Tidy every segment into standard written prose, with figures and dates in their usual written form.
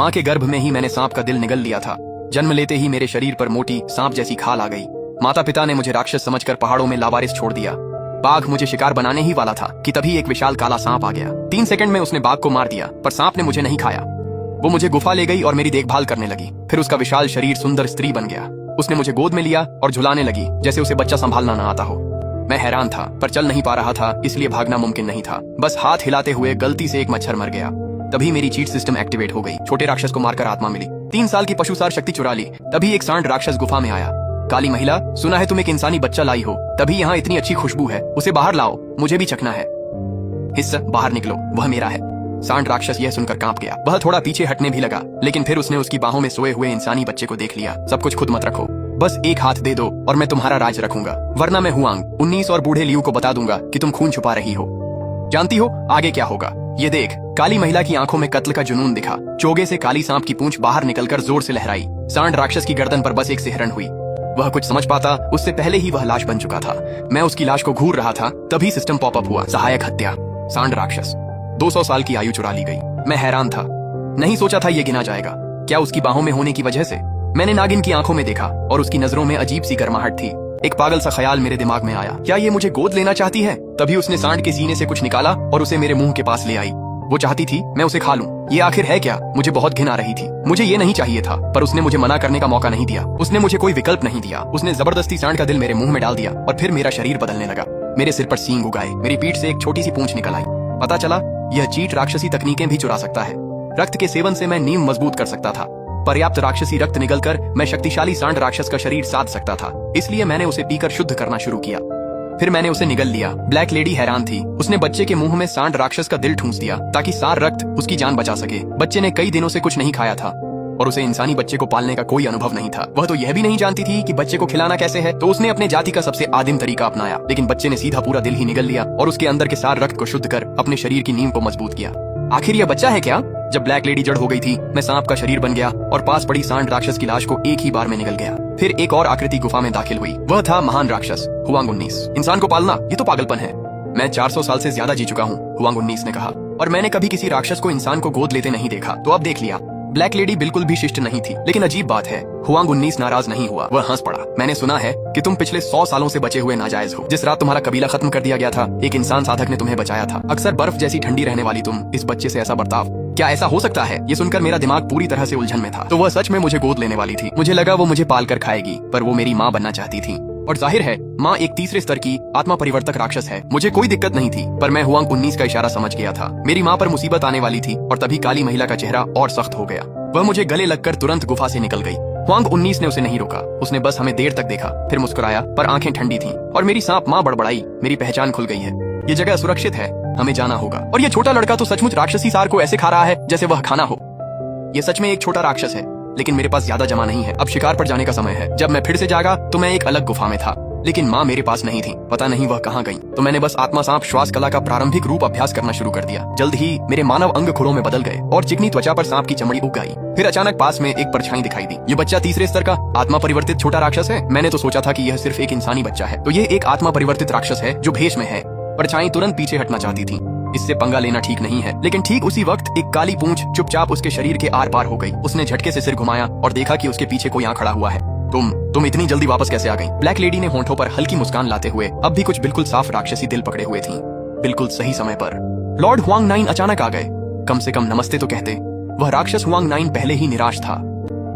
माँ के गर्भ में ही मैंने सांप का दिल निगल लिया था। जन्म लेते ही मेरे शरीर पर मोटी सांप जैसी खाल आ गई। माता पिता ने मुझे राक्षस समझकर पहाड़ों में लावारिस छोड़ दिया। बाघ मुझे शिकार बनाने ही वाला था कि तभी एक विशाल काला सांप आ गया। 3 सेकंड में उसने बाघ को मार दिया, पर सांप ने मुझे नहीं खाया। वो मुझे गुफा ले गई और मेरी देखभाल करने लगी। फिर उसका विशाल शरीर सुंदर स्त्री बन गया। उसने मुझे गोद में लिया और झुलाने लगी जैसे उसे बच्चा संभालना न आता हो। मैं हैरान था, पर चल नहीं पा रहा था, इसलिए भागना मुमकिन नहीं था। बस हाथ हिलाते हुए गलती से एक मच्छर मर गया। तभी मेरी चीट सिस्टम एक्टिवेट हो गई। छोटे राक्षस को मारकर आत्मा मिली। 3 साल की पशुसार शक्ति चुरा ली। तभी एक सांड राक्षस गुफा में आया। काली महिला, सुना है तुम एक इंसानी बच्चा लाई हो, तभी यहाँ इतनी अच्छी खुशबू है, उसे बाहर लाओ, मुझे भी चखना है। हिस्सा बाहर निकलो, वह मेरा है। सांड राक्षस यह सुनकर कांप गया। वह थोड़ा पीछे हटने भी लगा, लेकिन फिर उसने उसकी बाहों में सोए हुए इंसानी बच्चे को देख लिया। सब कुछ खुद मत रखो, बस एक हाथ दे दो और मैं तुम्हारा राज रखूंगा, वरना मैं हुआंग 19 और बूढ़े लियू को बता दूंगा कि तुम खून छुपा रही हो। जानती हो आगे क्या होगा? ये देख। काली महिला की आंखों में कत्ल का जुनून दिखा। चोगे से काली सांप की पूंछ बाहर निकलकर जोर से लहराई। सांड राक्षस की गर्दन पर बस एक सिहरन हुई। वह कुछ समझ पाता उससे पहले ही वह लाश बन चुका था। मैं उसकी लाश को घूर रहा था, तभी सिस्टम पॉपअप हुआ। सहायक हत्या। सांड राक्षस 200 साल की आयु चुरा ली गई। मैं हैरान था, नहीं सोचा था ये गिना जाएगा। क्या उसकी बाहों में होने की वजह से? मैंने नागिन की आंखों में देखा और उसकी नजरों में अजीब सी गर्माहट थी। एक पागल सा ख्याल मेरे दिमाग में आया, क्या ये मुझे गोद लेना चाहती है? तभी उसने सांड के सीने से कुछ निकाला और उसे मेरे मुंह के पास ले आई। वो चाहती थी मैं उसे खा लूं। ये आखिर है क्या? मुझे बहुत घिन आ रही थी। मुझे ये नहीं चाहिए था, पर उसने मुझे मना करने का मौका नहीं दिया। उसने मुझे कोई विकल्प नहीं दिया। उसने जबरदस्ती सांड का दिल मेरे मुंह में डाल दिया और फिर मेरा शरीर बदलने लगा। मेरे सिर पर सींग उगाए, मेरी पीठ से एक छोटी सी पूंछ निकल आई। पता चला यह चीट राक्षसी तकनीकें भी चुरा सकता है। रक्त के सेवन से मैं नींव मजबूत कर सकता था। पर्याप्त राक्षसी रक्त निकलकर मैं शक्तिशाली सांड राक्षस का शरीर साध सकता था। इसलिए मैंने उसे पीकर शुद्ध करना शुरू किया। फिर मैंने उसे निगल लिया। ब्लैक लेडी हैरान थी। उसने बच्चे के मुंह में सांड राक्षस का दिल ठूंस दिया ताकि सार रक्त उसकी जान बचा सके। बच्चे ने कई दिनों से कुछ नहीं खाया था और उसे इंसानी बच्चे को पालने का कोई अनुभव नहीं था। वह तो यह भी नहीं जानती थी कि बच्चे को खिलाना कैसे है, तो उसने अपने जाति का सबसे आदिम तरीका अपनाया। लेकिन बच्चे ने सीधा पूरा दिल ही निगल लिया और उसके अंदर के सार रक्त को शुद्ध कर अपने शरीर की नींव को मजबूत किया। आखिर यह बच्चा है क्या? जब ब्लैक लेडी जड़ हो गई थी, मैं सांप का शरीर बन गया और पास पड़ी सांड राक्षस की लाश को एक ही बार में निगल गया। फिर एक और आकृति गुफा में दाखिल हुई। वह था महान राक्षस हुआंग 19। इंसान को पालना ये तो पागलपन है। मैं 400 साल से ज्यादा जी चुका हूँ, हुआंग 19 ने कहा, और मैंने कभी किसी राक्षस को इंसान को गोद लेते नहीं देखा। तो अब देख लिया। ब्लैक लेडी बिल्कुल भी शिष्ट नहीं थी, लेकिन अजीब बात है, हुआंग 19 नाराज नहीं हुआ। वह हंस पड़ा। मैंने सुना है कि तुम पिछले 100 सालों से बचे हुए नाजायज हो। जिस रात तुम्हारा कबीला खत्म कर दिया गया था, एक इंसान साधक ने तुम्हें बचाया था। अक्सर बर्फ जैसी ठंडी रहने वाली तुम, इस बच्चे से ऐसा बर्ताव, क्या ऐसा हो सकता है? ये सुनकर मेरा दिमाग पूरी तरह से उलझन में था। तो वह सच में मुझे गोद लेने वाली थी। मुझे लगा वो मुझे पाल कर खाएगी, पर वो मेरी माँ बनना चाहती थी। और जाहिर है माँ एक तीसरे स्तर की आत्मा परिवर्तक राक्षस है। मुझे कोई दिक्कत नहीं थी, पर मैं हुआंग 19 का इशारा समझ गया था। मेरी माँ पर मुसीबत आने वाली थी और तभी काली महिला का चेहरा और सख्त हो गया। वह मुझे गले लगकर तुरंत गुफा से निकल गई। हुआंग 19 ने उसे नहीं रोका। उसने बस हमें देर तक देखा, फिर मुस्कुराया, पर आंखें ठंडी थीं। और मेरी सांप माँ बड़बड़ाई, मेरी पहचान खुल गई है। ये जगह सुरक्षित है, हमें जाना होगा। और ये छोटा लड़का तो सचमुच राक्षसी सार को ऐसे खा रहा है जैसे वह खाना हो। ये सच में एक छोटा राक्षस है, लेकिन मेरे पास ज्यादा जमा नहीं है। अब शिकार पर जाने का समय है। जब मैं फिर से जागा तो मैं एक अलग गुफा में था, लेकिन माँ मेरे पास नहीं थी। पता नहीं वह कहाँ गई। तो मैंने बस आत्मा सांप श्वास कला का प्रारंभिक रूप अभ्यास करना शुरू कर दिया। जल्द ही मेरे मानव अंग खुरों में बदल गए और चिकनी त्वचा पर सांप की चमड़ी उग गई। फिर अचानक पास में एक परछाई दिखाई दी। ये बच्चा तीसरे स्तर का आत्मा परिवर्तित छोटा राक्षस है। मैंने तो सोचा था कि यह सिर्फ एक इंसानी बच्चा है, तो ये एक आत्मा परिवर्तित राक्षस है जो भेष में है। परछाई तुरंत पीछे हटना चाहती थी। इससे पंगा लेना ठीक नहीं है, लेकिन ठीक उसी वक्त एक काली पूंछ चुपचाप उसके शरीर के आर पार हो गई। उसने झटके से सिर घुमाया और देखा कि उसके पीछे कोई यहाँ खड़ा हुआ है। तुम इतनी जल्दी वापस कैसे आ गई? ब्लैक लेडी ने होंठों पर हल्की मुस्कान लाते हुए अब भी कुछ बिल्कुल साफ राक्षसी दिल पकड़े हुए थी। बिल्कुल सही समय पर लॉर्ड हुआंग 9 अचानक आ गए। कम से कम नमस्ते तो कहते। वह राक्षस हुआंग 9 पहले ही निराश था।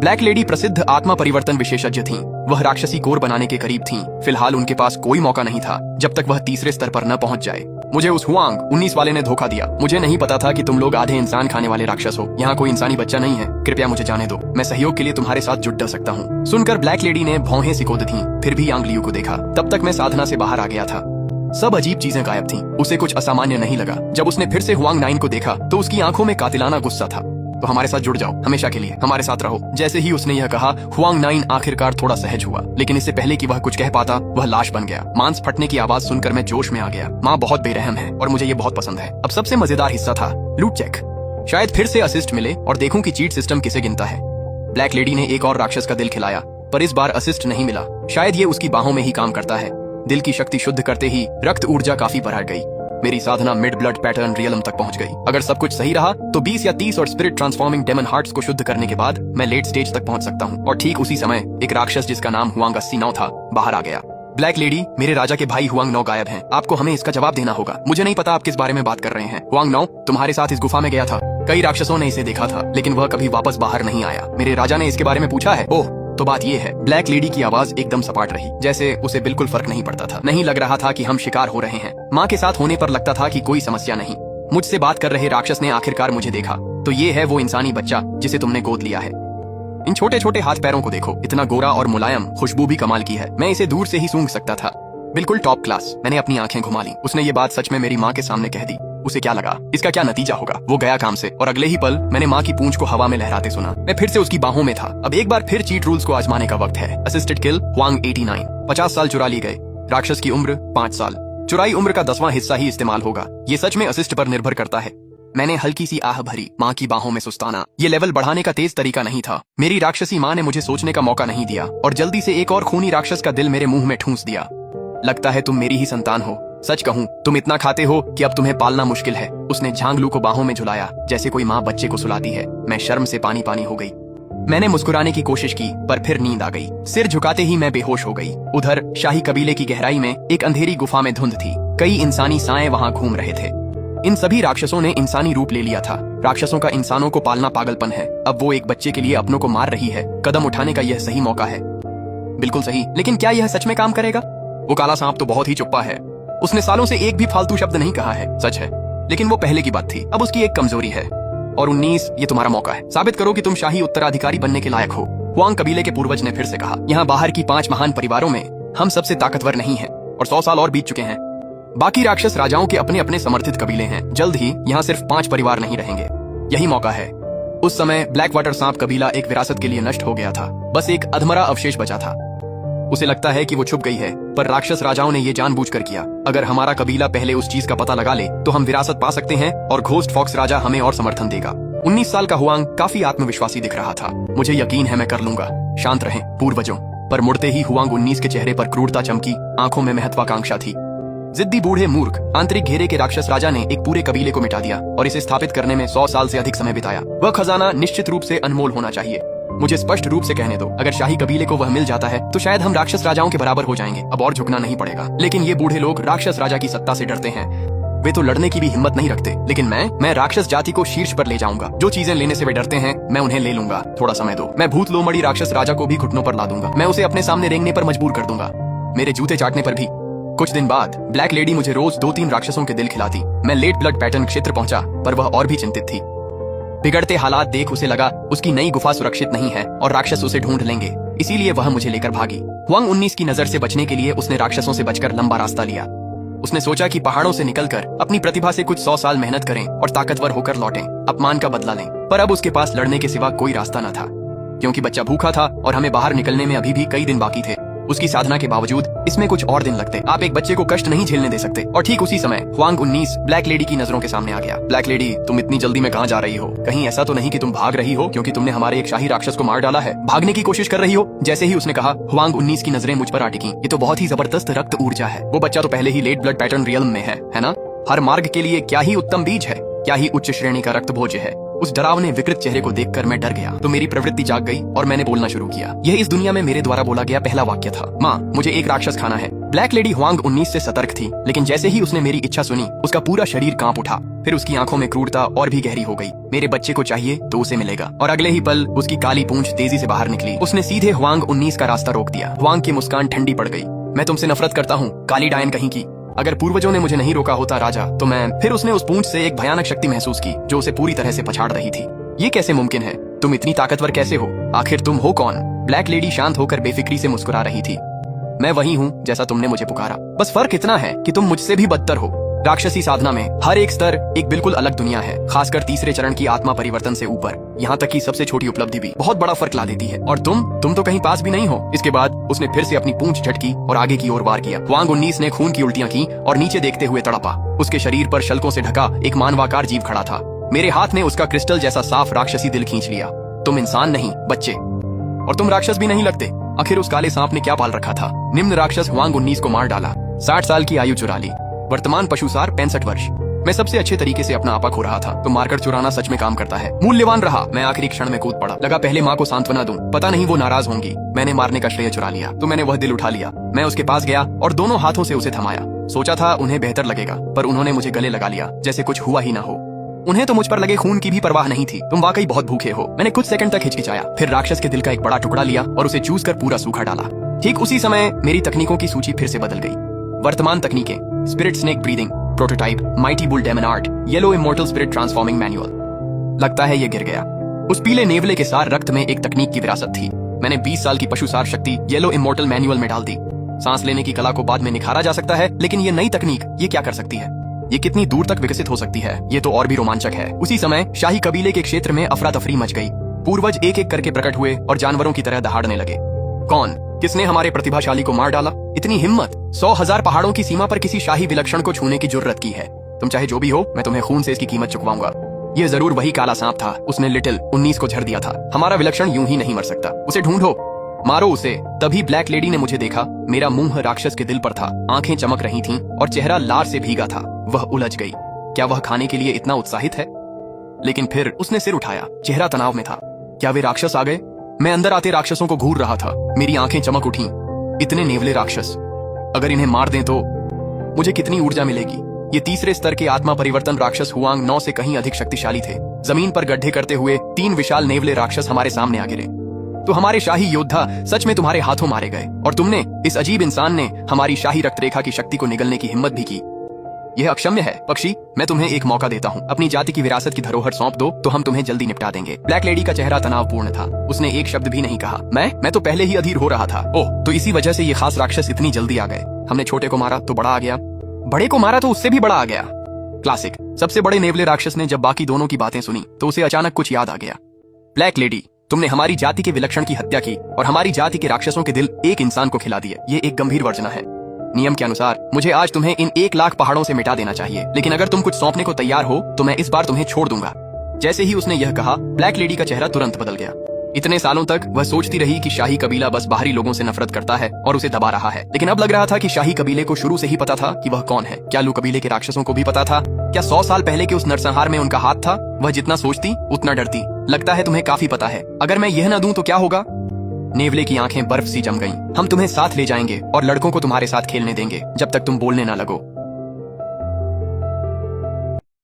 ब्लैक लेडी प्रसिद्ध आत्मा परिवर्तन विशेषज्ञ थीं। वह राक्षसी कोर बनाने के करीब थीं। फिलहाल उनके पास कोई मौका नहीं था जब तक वह तीसरे स्तर पर न पहुंच जाए। मुझे उस हुआंग 19 वाले ने धोखा दिया। मुझे नहीं पता था कि तुम लोग आधे इंसान खाने वाले राक्षस हो। यहाँ कोई इंसानी बच्चा नहीं है। कृपया मुझे जाने दो। मैं सहयोग के लिए तुम्हारे साथ जुट डर सकता हूँ। सुनकर ब्लैक लेडी ने भौहें सिकोद थीं। फिर भी यांग लियू को देखा। तब तक मैं साधना से बाहर आ गया था। सब अजीब चीजें गायब थीं। उसे कुछ असामान्य नहीं लगा। जब उसने फिर से हुआंग 9 को देखा तो उसकी आंखों में कातिलाना गुस्सा था। तो हमारे साथ जुड़ जाओ, हमेशा के लिए हमारे साथ रहो। जैसे ही उसने यह कहा, हुआंग 9 आखिरकार थोड़ा सहज हुआ, लेकिन इससे पहले कि वह कुछ कह पाता, वह लाश बन गया। मांस फटने की आवाज सुनकर मैं जोश में आ गया। माँ बहुत बेरहम है और मुझे ये बहुत पसंद है। अब सबसे मजेदार हिस्सा था लूट चेक। शायद फिर से असिस्ट मिले और देखूं कि चीट सिस्टम किसे गिनता है। ब्लैक लेडी ने एक और राक्षस का दिल खिलाया, पर इस बार असिस्ट नहीं मिला। शायद ये उसकी बाहों में ही काम करता है। दिल की शक्ति शुद्ध करते ही रक्त ऊर्जा काफी बढ़ गई। मेरी साधना मिड ब्लड पैटर्न रियलम तक पहुंच गई। अगर सब कुछ सही रहा तो 20 या 30 और स्पिरिट ट्रांसफॉर्मिंग डेमन हार्ट्स को शुद्ध करने के बाद मैं लेट स्टेज तक पहुंच सकता हूं। और ठीक उसी समय एक राक्षस जिसका नाम हुआंग 89 था बाहर आ गया। ब्लैक लेडी, मेरे राजा के भाई हुआंग 9 गायब हैं। आपको हमें इसका जवाब देना होगा। मुझे नहीं पता आप किस बारे में बात कर रहे हैं। हुआंग 9 तुम्हारे साथ इस गुफा में गया था। कई राक्षसों ने इसे देखा था, लेकिन वह कभी वापस बाहर नहीं आया। मेरे राजा ने इसके बारे में पूछा है। ओह, तो बात ये है। ब्लैक लेडी की आवाज एकदम सपाट रही, जैसे उसे बिल्कुल फर्क नहीं पड़ता था। नहीं लग रहा था कि हम शिकार हो रहे हैं। माँ के साथ होने पर लगता था कि कोई समस्या नहीं। मुझसे बात कर रहे राक्षस ने आखिरकार मुझे देखा। तो ये है वो इंसानी बच्चा जिसे तुमने गोद लिया है। इन छोटे छोटे हाथ पैरों को देखो, इतना गोरा और मुलायम, खुशबू भी कमाल की है। मैं इसे दूर से ही सूंघ सकता था, बिल्कुल टॉप क्लास। मैंने अपनी आंखें घुमा ली। उसने ये बात सच में मेरी माँ के सामने कह दी। उसे क्या लगा, इसका क्या नतीजा होगा? वो गया काम से और अगले ही पल मैंने माँ की पूंछ को हवा में लहराते सुना। मैं फिर से उसकी बाहों में था। अब एक बार फिर चीट रूल्स को आजमाने का वक्त है। असिस्टेड किल हुआंग 89। 50 साल चुरा लिए गए। राक्षस की उम्र 5 साल। चुराई उम्र का 10वां हिस्सा ही इस्तेमाल होगा। ये सच में असिस्ट पर निर्भर करता है। मैंने हल्की सी आह भरी। माँ की बाहों में सुस्ताना ये लेवल बढ़ाने का तेज तरीका नहीं था। मेरी राक्षसी माँ ने मुझे सोचने का मौका नहीं दिया और जल्दी से एक और खूनी राक्षस का दिल मेरे मुंह में ठूंस दिया। लगता है तुम मेरी ही संतान हो। सच कहूँ, तुम इतना खाते हो कि अब तुम्हें पालना मुश्किल है। उसने झांगलू को बाहों में झुलाया जैसे कोई माँ बच्चे को सुलाती है। मैं शर्म से पानी पानी हो गई। मैंने मुस्कुराने की कोशिश की, पर फिर नींद आ गई। सिर झुकाते ही मैं बेहोश हो गई। उधर शाही कबीले की गहराई में एक अंधेरी गुफा में धुंध थी। कई इंसानी साएं वहां घूम रहे थे। इन सभी राक्षसों ने इंसानी रूप ले लिया था। राक्षसों का इंसानों को पालना पागलपन है। अब वो एक बच्चे के लिए अपनों को मार रही है। कदम उठाने का यह सही मौका है। बिल्कुल सही, लेकिन क्या यह सच में काम करेगा? वो काला सांप तो बहुत ही चुप्पा है। उसने सालों से एक भी फालतू शब्द नहीं कहा है। सच है, लेकिन वो पहले की बात थी। अब उसकी एक कमजोरी है। और 19, ये तुम्हारा मौका है। साबित करो कि तुम शाही उत्तराधिकारी बनने के लायक हो। हुआंग कबीले के पूर्वज ने फिर से कहा। यहाँ बाहर की 5 महान परिवारों में हम सबसे ताकतवर नहीं हैं और 100 साल और बीत चुके हैं। बाकी राक्षस राजाओं के अपने अपने समर्थित कबीले हैं। जल्द ही यहाँ सिर्फ 5 परिवार नहीं रहेंगे। यही मौका है। उस समय ब्लैक वाटर सांप कबीला एक विरासत के लिए नष्ट हो गया था। बस एक अधमरा अवशेष बचा था। उसे लगता है कि वो छुप गई है, पर राक्षस राजाओं ने ये जानबूझकर किया। अगर हमारा कबीला पहले उस चीज का पता लगा ले तो हम विरासत पा सकते हैं और घोस्ट फॉक्स राजा हमें और समर्थन देगा। 19 साल का हुआंग काफी आत्मविश्वासी दिख रहा था। मुझे यकीन है मैं कर लूंगा। शांत रहें पूर्वजों। पर मुड़ते ही हुआंग 19 के चेहरे पर क्रूरता चमकी। आंखों में महत्वाकांक्षा थी। जिद्दी बूढ़े मूर्ख आंतरिक घेरे के राक्षस राजा ने एक पूरे कबीले को मिटा दिया और इसे स्थापित करने में 100 साल से अधिक समय बिताया। वह खजाना निश्चित रूप से अनमोल होना चाहिए। मुझे स्पष्ट रूप से कहने दो, अगर शाही कबीले को वह मिल जाता है तो शायद हम राक्षस राजाओं के बराबर हो जाएंगे। अब और झुकना नहीं पड़ेगा। लेकिन ये बूढ़े लोग राक्षस राजा की सत्ता से डरते हैं। वे तो लड़ने की भी हिम्मत नहीं रखते। लेकिन मैं राक्षस जाति को शीर्ष पर ले जाऊंगा। जो चीजें लेने से वे डरते हैं मैं उन्हें ले लूंगा। थोड़ा समय दो। मैं भूत लोमड़ी राक्षस राजा को भी घुटनों पर ला दूंगा। मैं उसे अपने सामने रेंगने पर मजबूर कर दूंगा, मेरे जूते चाटने पर भी। कुछ दिन बाद ब्लैक लेडी मुझे रोज 2-3 राक्षसों के दिल खिलाती। मैं लेट ब्लड पैटर्न क्षेत्र पहुंचा, पर वह और भी चिंतित थी। बिगड़ते हालात देख उसे लगा उसकी नई गुफा सुरक्षित नहीं है और राक्षस उसे ढूंढ लेंगे। इसीलिए वह मुझे लेकर भागी। हुआंग 19 की नजर से बचने के लिए उसने राक्षसों से बचकर लंबा रास्ता लिया। उसने सोचा कि पहाड़ों से निकलकर अपनी प्रतिभा से कुछ 100 साल मेहनत करें और ताकतवर होकर लौटें, अपमान का बदला लें। पर अब उसके पास लड़ने के सिवा कोई रास्ता न था, क्योंकि बच्चा भूखा था और हमें बाहर निकलने में अभी भी कई दिन बाकी थे। उसकी साधना के बावजूद इसमें कुछ और दिन लगते। आप एक बच्चे को कष्ट नहीं झेलने दे सकते। और ठीक उसी समय हुआंग 19 ब्लैक लेडी की नजरों के सामने आ गया। ब्लैक लेडी, तुम इतनी जल्दी में कहाँ जा रही हो? कहीं ऐसा तो नहीं कि तुम भाग रही हो क्योंकि तुमने हमारे एक शाही राक्षस को मार डाला है? भागने की कोशिश कर रही हो? जैसे ही उसने कहा, हुआंग 19 की नजरें मुझ पर आ टिकी। ये तो बहुत ही जबरदस्त रक्त ऊर्जा है। वो बच्चा तो पहले ही लेट ब्लड पैटर्न रियल्म में है ना? हर मार्ग के लिए क्या ही उत्तम बीज है, क्या ही उच्च श्रेणी का रक्त भोज्य है। उस डरावने विकृत चेहरे को देखकर मैं डर गया तो मेरी प्रवृत्ति जाग गई और मैंने बोलना शुरू किया। यह इस दुनिया में मेरे द्वारा बोला गया पहला वाक्य था। माँ, मुझे एक राक्षस खाना है। ब्लैक लेडी हुआंग 19 से सतर्क थी, लेकिन जैसे ही उसने मेरी इच्छा सुनी उसका पूरा शरीर कांप उठा। फिर उसकी आंखों में क्रूरता और भी गहरी हो गई। मेरे बच्चे को चाहिए तो उसे मिलेगा। और अगले ही पल उसकी काली पूंछ तेजी से बाहर निकली। उसने सीधे हुआंग 19 का रास्ता रोक दिया। हुआंग की मुस्कान ठंडी पड़ गई। मैं तुमसे नफरत करता हूँ, काली डायन कहीं की। अगर पूर्वजों ने मुझे नहीं रोका होता राजा, तो मैं। फिर उसने उस पूंछ से एक भयानक शक्ति महसूस की जो उसे पूरी तरह से पछाड़ रही थी। ये कैसे मुमकिन है? तुम इतनी ताकतवर कैसे हो? आखिर तुम हो कौन? ब्लैक लेडी शांत होकर बेफिक्री से मुस्कुरा रही थी। मैं वही हूँ जैसा तुमने मुझे पुकारा। बस फर्क इतना है कि तुम मुझसे भी बदतर हो। राक्षसी साधना में हर एक स्तर एक बिल्कुल अलग दुनिया है, खासकर तीसरे चरण की आत्मा परिवर्तन से ऊपर। यहाँ तक कि सबसे छोटी उपलब्धि भी बहुत बड़ा फर्क ला देती है। और तुम तो कहीं पास भी नहीं हो। इसके बाद उसने फिर से अपनी पूंछ झटकी और आगे की ओर वार किया। हुआंग 19 ने खून की उल्टियां की और नीचे देखते हुए तड़पा। उसके शरीर पर शल्कों से ढका एक मानवाकार जीव खड़ा था। मेरे हाथ ने उसका क्रिस्टल जैसा साफ राक्षसी दिल खींच लिया। तुम इंसान नहीं बच्चे, और तुम राक्षस भी नहीं लगते। आखिर उस काले सांप ने क्या पाल रखा था? निम्न राक्षस हुआंग 19 को मार डाला, 60 साल की आयु चुरा ली। वर्तमान पशुसार 65 वर्ष। मैं सबसे अच्छे तरीके से अपना आपा खो रहा था, तो मारकर चुराना सच में काम करता है। मूल्यवान रहा। मैं आखिरी क्षण में कूद पड़ा। लगा पहले माँ को सांत्वना दूं, पता नहीं वो नाराज होंगी। मैंने मारने का श्रेय चुरा लिया, तो मैंने वह दिल उठा लिया। मैं उसके पास गया और दोनों हाथों से उसे थमाया। सोचा था उन्हें बेहतर लगेगा, पर उन्होंने मुझे गले लगा लिया जैसे कुछ हुआ ही ना हो। उन्हें तो मुझ पर लगे खून की भी परवाह नहीं थी। तुम वाकई बहुत भूखे हो। मैंने कुछ सेकंड तक हिचकिचाया, फिर राक्षस के दिल का एक बड़ा टुकड़ा लिया और उसे चूस कर पूरा सूखा डाला। ठीक उसी समय मेरी तकनीकों की सूची फिर से बदल गई। वर्तमान तकनीकें: spirit snake breathing, prototype mighty bull demon art, yellow immortal spirit transforming manual. लगता है ये गिर गया। उस पीले नेवले के सार रक्त में एक तकनीक की विरासत थी। मैंने 20 साल की पशुसार शक्ति येलो इमोर्टल मैनुअल में डाल दी। सांस लेने की कला को बाद में निखारा जा सकता है, लेकिन ये नई तकनीक ये क्या कर सकती है? ये कितनी दूर तक विकसित हो सकती है? ये तो और भी रोमांचक है। उसी समय शाही कबीले के क्षेत्र में अफरा तफरी मच गई। पूर्वज एक एक करके प्रकट हुए और जानवरों की तरह दहाड़ने लगे। कौन, किसने हमारे प्रतिभाशाली को मार डाला? इतनी हिम्मत! 100,000 पहाड़ों की सीमा पर किसी शाही विलक्षण को छूने की जुर्रत की है। तुम चाहे जो भी हो, मैं तुम्हें खून से इसकी कीमत चुकवाऊंगा। ये जरूर वही काला सांप था। उसने लिटिल 19 को झड़ दिया था। हमारा विलक्षण यूं ही नहीं मर सकता। उसे ढूंढो, मारो उसे। तभी ब्लैक लेडी ने मुझे देखा। मेरा मुंह राक्षस के दिल पर था, आंखें चमक रही थीं और चेहरा लार से भीगा था। वह उलझ गई। क्या वह खाने के लिए इतना उत्साहित है? लेकिन फिर उसने सिर उठाया। चेहरा तनाव में था। क्या वे राक्षस आ गए? मैं अंदर आते राक्षसों को घूर रहा था। मेरी आंखें चमक उठीं। इतने नेवले राक्षस! अगर इन्हें मार दें तो मुझे कितनी ऊर्जा मिलेगी। ये तीसरे स्तर के आत्मा परिवर्तन राक्षस हुआंग 9 से कहीं अधिक शक्तिशाली थे। जमीन पर गड्ढे करते हुए 3 विशाल नेवले राक्षस हमारे सामने आ गिरे। तो हमारे शाही योद्धा सच में तुम्हारे हाथों मारे गए, और तुमने, इस अजीब इंसान ने, हमारी शाही रक्तरेखा की शक्ति को निगलने की हिम्मत भी की। यह अक्षम्य है। पक्षी, मैं तुम्हें एक मौका देता हूँ। अपनी जाति की विरासत की धरोहर सौंप दो, तो हम तुम्हें जल्दी निपटा देंगे। ब्लैक लेडी का चेहरा तनावपूर्ण था। उसने एक शब्द भी नहीं कहा। मैं तो पहले ही अधीर हो रहा था। ओह, तो इसी वजह से ये खास राक्षस इतनी जल्दी आ गए। हमने छोटे को मारा तो बड़ा आ गया, बड़े को मारा तो उससे भी बड़ा आ गया। क्लासिक। सबसे बड़े नेवले राक्षस ने जब बाकी दोनों की बातें सुनी तो उसे अचानक कुछ याद आ गया। ब्लैक लेडी, तुमने हमारी जाति के विलक्षण की हत्या की और हमारी जाति के राक्षसों के दिल एक इंसान को खिला दिए। ये एक गंभीर वर्जना है। नियम के अनुसार मुझे आज तुम्हें इन 1 लाख पहाड़ों से मिटा देना चाहिए, लेकिन अगर तुम कुछ सौंपने को तैयार हो तो मैं इस बार तुम्हें छोड़ दूंगा। जैसे ही उसने यह कहा, ब्लैक लेडी का चेहरा तुरंत बदल गया। इतने सालों तक वह सोचती रही कि शाही कबीला बस बाहरी लोगों से नफरत करता है और उसे दबा रहा है, लेकिन अब लग रहा था कि शाही कबीले को शुरू से ही पता था कि वह कौन है। क्या लू कबीले के राक्षसों को भी पता था? क्या 100 साल पहले के उस नरसंहार में उनका हाथ था? वह जितना सोचती उतना डरती। लगता है तुम्हें काफी पता है। अगर मैं यह न दूं तो क्या होगा? नेवले की आंखें बर्फ सी जम गईं। हम तुम्हें साथ ले जाएंगे और लड़कों को तुम्हारे साथ खेलने देंगे जब तक तुम बोलने ना लगो।